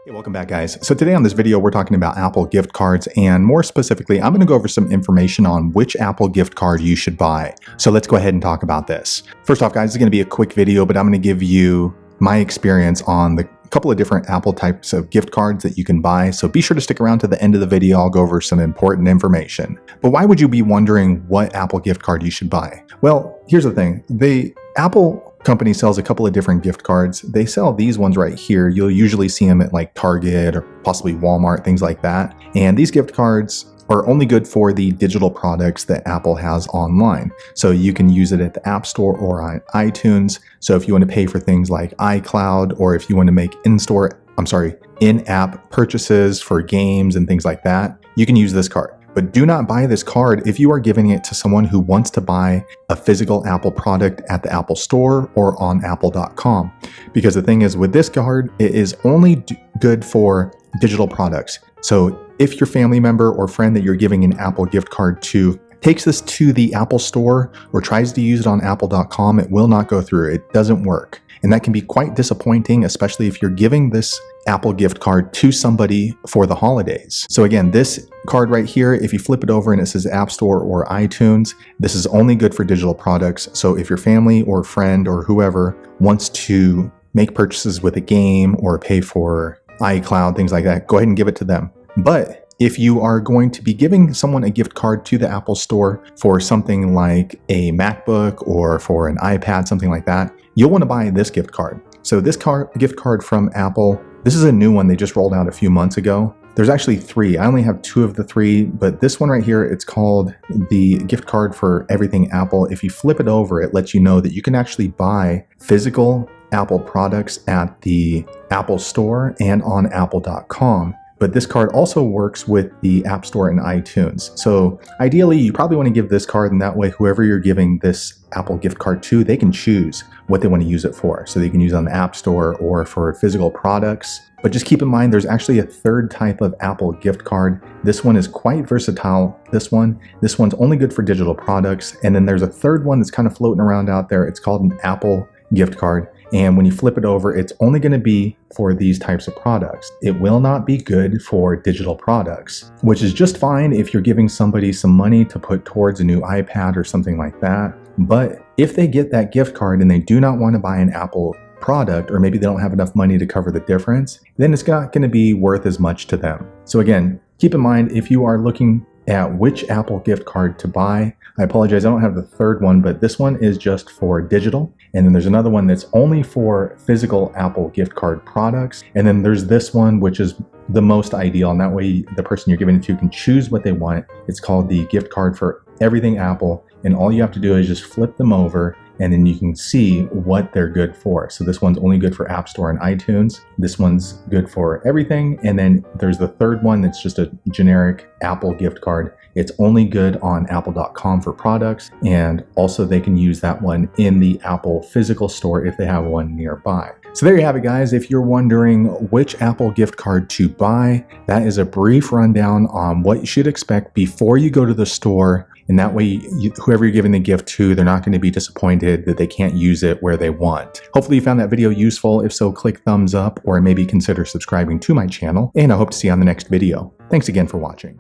Hey, welcome back guys. So today on this video, we're talking about Apple gift cards, and more specifically, I'm gonna go over some information on which Apple gift card you should buy. So let's go ahead and talk about this. First off guys, it's gonna be a quick video, but I'm gonna give you my experience on the couple of different Apple types of gift cards that you can buy. So be sure to stick around to the end of the video. I'll go over some important information. But why would you be wondering what Apple gift card you should buy? Well, here's the thing. The Apple company sells a couple of different gift cards. They sell these ones right here. You'll usually see them at like Target or possibly Walmart, things like that. And these gift cards are only good for the digital products that Apple has online. So you can use it at the App Store or on iTunes. So if you want to pay for things like iCloud, or if you want to make in-app purchases for games and things like that, you can use this card. But do not buy this card if you are giving it to someone who wants to buy a physical Apple product at the Apple Store or on apple.com. Because the thing is, with this card, it is only good for digital products. So if your family member or friend that you're giving an Apple gift card to takes this to the Apple Store or tries to use it on apple.com, it will not go through. It doesn't work. And that can be quite disappointing, especially if you're giving this Apple gift card to somebody for the holidays. So again, this card right here, if you flip it over and it says App Store or iTunes, this is only good for digital products. So if your family or friend or whoever wants to make purchases with a game or pay for iCloud, things like that, go ahead and give it to them. But if you are going to be giving someone a gift card to the Apple Store for something like a MacBook or for an iPad, something like that, you'll want to buy this gift card. So this gift card from Apple, this is a new one they just rolled out a few months ago. There's actually 3. I only have 2 of the 3, but this one right here, it's called the gift card for everything Apple. If you flip it over, it lets you know that you can actually buy physical Apple products at the Apple Store and on apple.com. But this card also works with the App Store and iTunes. So ideally, you probably want to give this card, and that way whoever you're giving this Apple gift card to, they can choose what they want to use it for. So they can use it on the App Store or for physical products. But just keep in mind, there's actually a third type of Apple gift card. This one is quite versatile. This one's only good for digital products. And then there's a third one that's kind of floating around out there. It's called an Apple gift card. And when you flip it over, it's only going to be for these types of products. It will not be good for digital products, which is just fine if you're giving somebody some money to put towards a new iPad or something like that. But if they get that gift card and they do not want to buy an Apple product, or maybe they don't have enough money to cover the difference, then it's not going to be worth as much to them. So again, keep in mind, if you are looking at which Apple gift card to buy, I apologize, I don't have the third one, but this one is just for digital. And then there's another one that's only for physical Apple gift card products. And then there's this one, which is the most ideal. And that way the person you're giving it to can choose what they want. It's called the gift card for everything Apple. And all you have to do is just flip them over, and then you can see what they're good for. So this one's only good for App Store and iTunes. This one's good for everything. And then there's the third one that's just a generic Apple gift card. It's only good on apple.com for products. And also they can use that one in the Apple physical store if they have one nearby. So there you have it, guys. If you're wondering which Apple gift card to buy, that is a brief rundown on what you should expect before you go to the store. And that way, whoever you're giving the gift to, they're not going to be disappointed that they can't use it where they want. Hopefully you found that video useful. If so, click thumbs up or maybe consider subscribing to my channel. And I hope to see you on the next video. Thanks again for watching.